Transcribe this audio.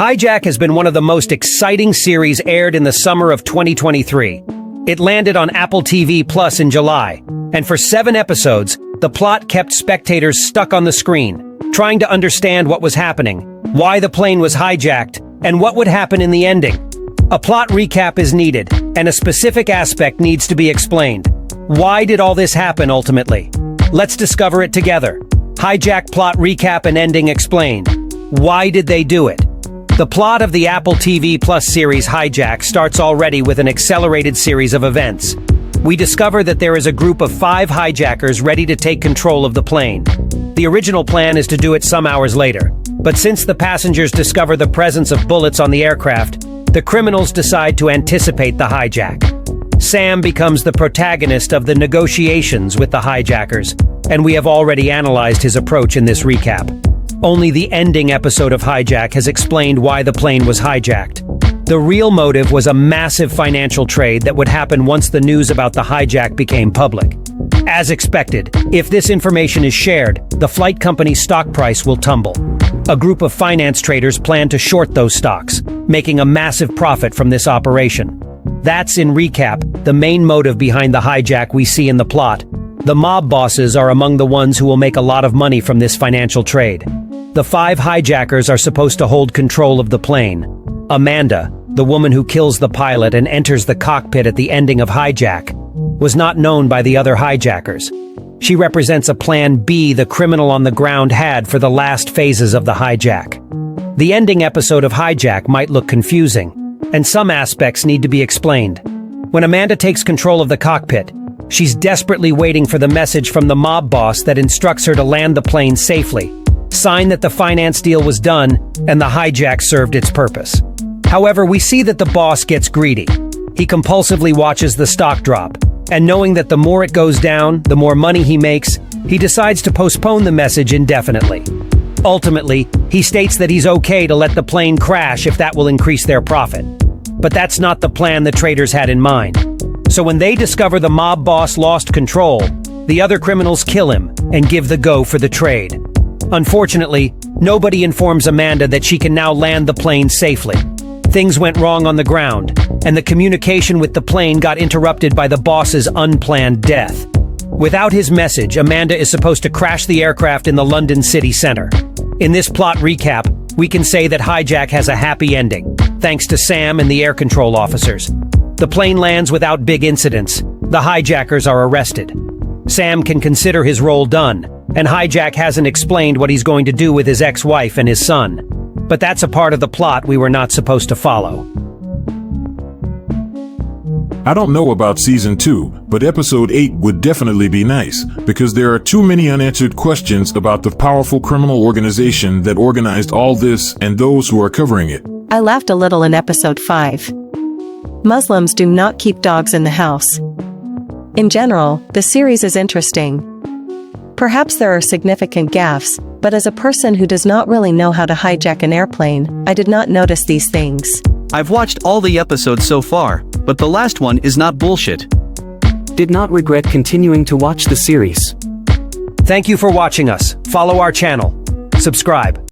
Hijack has been one of the most exciting series aired in the summer of 2023. It landed on Apple TV Plus in July, and for 7 episodes, the plot kept spectators stuck on the screen, trying to understand what was happening, why the plane was hijacked, and what would happen in the ending. A plot recap is needed, and a specific aspect needs to be explained. Why did all this happen ultimately? Let's discover it together. Hijack plot recap and ending explained. Why did they do it? The plot of the Apple TV Plus series Hijack starts already with an accelerated series of events. We discover that there is a group of 5 hijackers ready to take control of the plane. The original plan is to do it some hours later, but since the passengers discover the presence of bullets on the aircraft, the criminals decide to anticipate the hijack. Sam becomes the protagonist of the negotiations with the hijackers, and we have already analyzed his approach in this recap. Only the ending episode of Hijack has explained why the plane was hijacked. The real motive was a massive financial trade that would happen once the news about the hijack became public. As expected, if this information is shared, the flight company's stock price will tumble. A group of finance traders plan to short those stocks, making a massive profit from this operation. That's, in recap, the main motive behind the hijack we see in the plot. The mob bosses are among the ones who will make a lot of money from this financial trade. The 5 hijackers are supposed to hold control of the plane. Amanda, the woman who kills the pilot and enters the cockpit at the ending of Hijack, was not known by the other hijackers. She represents a plan B the criminal on the ground had for the last phases of the hijack. The ending episode of Hijack might look confusing, and some aspects need to be explained. When Amanda takes control of the cockpit, she's desperately waiting for the message from the mob boss that instructs her to land the plane safely. Sign that the finance deal was done and the hijack served its purpose. However, we see that the boss gets greedy. He compulsively watches the stock drop, and knowing that the more it goes down, the more money he makes, he decides to postpone the message indefinitely. Ultimately, he states that he's okay to let the plane crash if that will increase their profit. But that's not the plan the traders had in mind. So when they discover the mob boss lost control, the other criminals kill him and give the go for the trade. Unfortunately, nobody informs Amanda that she can now land the plane safely. Things went wrong on the ground, and the communication with the plane got interrupted by the boss's unplanned death. Without his message, Amanda is supposed to crash the aircraft in the London city center. In this plot recap, we can say that Hijack has a happy ending, thanks to Sam and the air control officers. The plane lands without big incidents. The hijackers are arrested. Sam can consider his role done, and Hijack hasn't explained what he's going to do with his ex-wife and his son. But that's a part of the plot we were not supposed to follow. I don't know about season 2, but episode 8 would definitely be nice, because there are too many unanswered questions about the powerful criminal organization that organized all this and those who are covering it. I laughed a little in episode 5. Muslims do not keep dogs in the house. In general, the series is interesting. Perhaps there are significant gaffes, but as a person who does not really know how to hijack an airplane, I did not notice these things. I've watched all the episodes so far, but the last one is not bullshit. Did not regret continuing to watch the series. Thank you for watching us. Follow our channel. Subscribe.